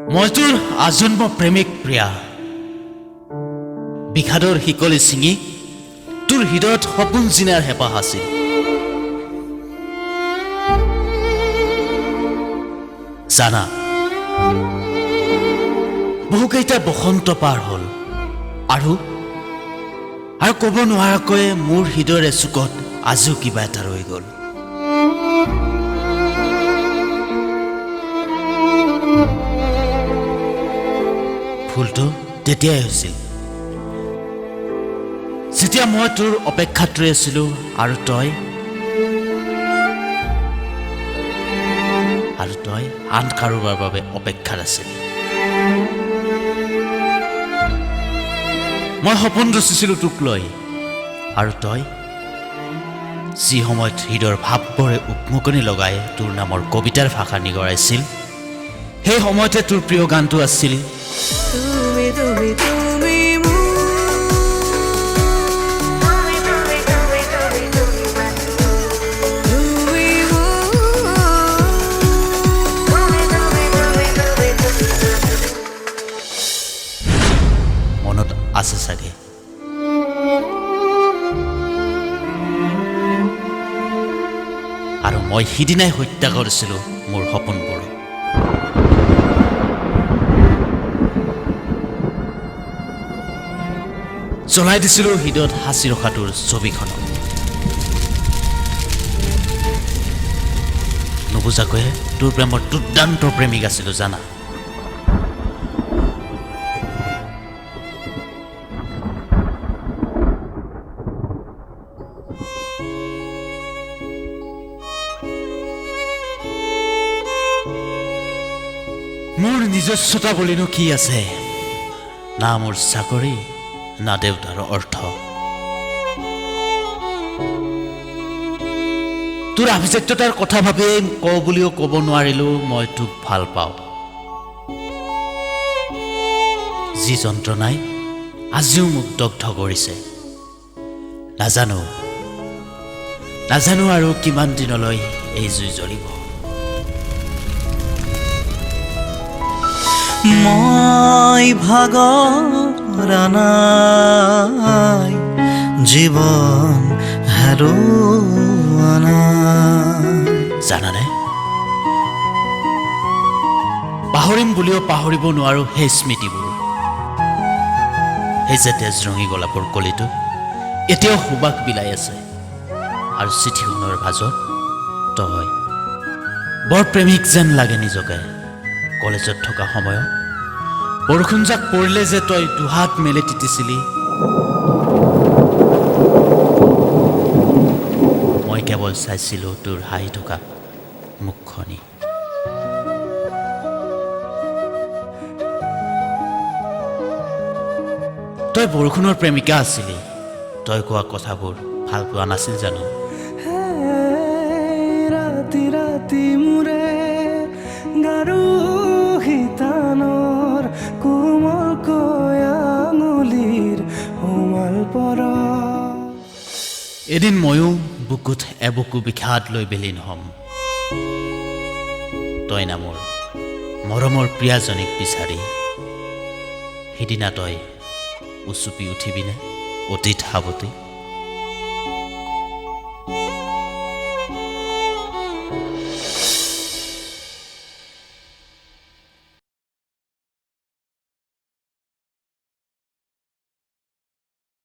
মই তোৰ আজন্ম প্ৰেমিক প্ৰিয়া বিষাদৰ শিকলি ছিঙি তোৰ হৃদয়ত সপোন জিনাৰ হেঁপাহ আছিল জানা বহুকেইটা বসন্ত পাৰ হ'ল আৰু ক'ব নোৱাৰাকৈ মোৰ হৃদয়ৰ এচুকত আজিও কিবা এটা ৰৈ গ'ল ভুলটো তেতিয়াই হৈছিল যেতিয়া মই তোৰ অপেক্ষাত ৰৈ আছিলোঁ আৰু তই আন কাৰোবাৰ বাবে অপেক্ষাত আছিল মই সপোন ৰচিছিলোঁ তোক লৈ আৰু তই যি সময়ত হৃদয়ৰ ভাৱবোৰে উকমুকনি লগাই তোৰ নামৰ কবিতাৰ ভাষা নিগৰাইছিল সেই সময়তে তোৰ প্ৰিয় গানটো আছিল মনত আছে চাগে আৰু মই সিদিনাই হত্যা কৰিছিলোঁ মোৰ সপোনবোৰ জ্বলাই দিছিলোঁ হৃদয়ত সাঁচি ৰখা তোৰ ছবিখনক নুবুজাকৈয়ে তোৰ প্ৰেমৰ দুৰ্দান্ত প্ৰেমিক আছিলোঁ জানা মোৰ নিজস্বতা বুলিনো কি আছে না মোৰ চাকৰি না দেউতাৰ অৰ্থ তোৰ আভিজাত্যতাৰ কথা ভাবি কওঁ বুলিও ক'ব নোৱাৰিলোঁ মই তোক ভাল পাওঁ যি যন্ত্ৰণাই আজিও মোক দগ্ধ কৰিছে নাজানো আৰু কিমান দিনলৈ এই জুই জ্বলিব মই ভাগৰা নাই জীৱন হেৰুৱা নাই জানানে পাহৰিম বুলিও পাহৰিব নোৱাৰো সেই স্মৃতিবোৰ সেই যে তেজ ৰঙি গোলাপৰ কলিটো এতিয়াও সুবাস বিলাই আছে আৰু চিঠিখনৰ ভাজত তই বৰ প্ৰেমিক যেন লাগে নিজকে কলেজত থকা সময়ত বৰষুণ যাক পৰিলে যে তই দুহাত মেলি তিতিছিলি মই কেৱল চাইছিলোঁ তোৰ হাঁহি থকা মুখখনি তই বৰষুণৰ প্ৰেমিকা আছিলি তই কোৱা কথাবোৰ ভাল পোৱা নাছিল জানো ৰাতি ৰাতি মোৰে গাৰু হিতানৰ কোমল কয়াঙুলিৰ সোমাল পৰা এদিন ময়ো বুকুত এবুকু বিষাদ লৈ বেলিন হ'ম তই নামৰ মৰমৰ প্ৰিয়াজনীক বিচাৰি সিদিনা তই উচুপি উঠিবিনে অতীত সাৱটি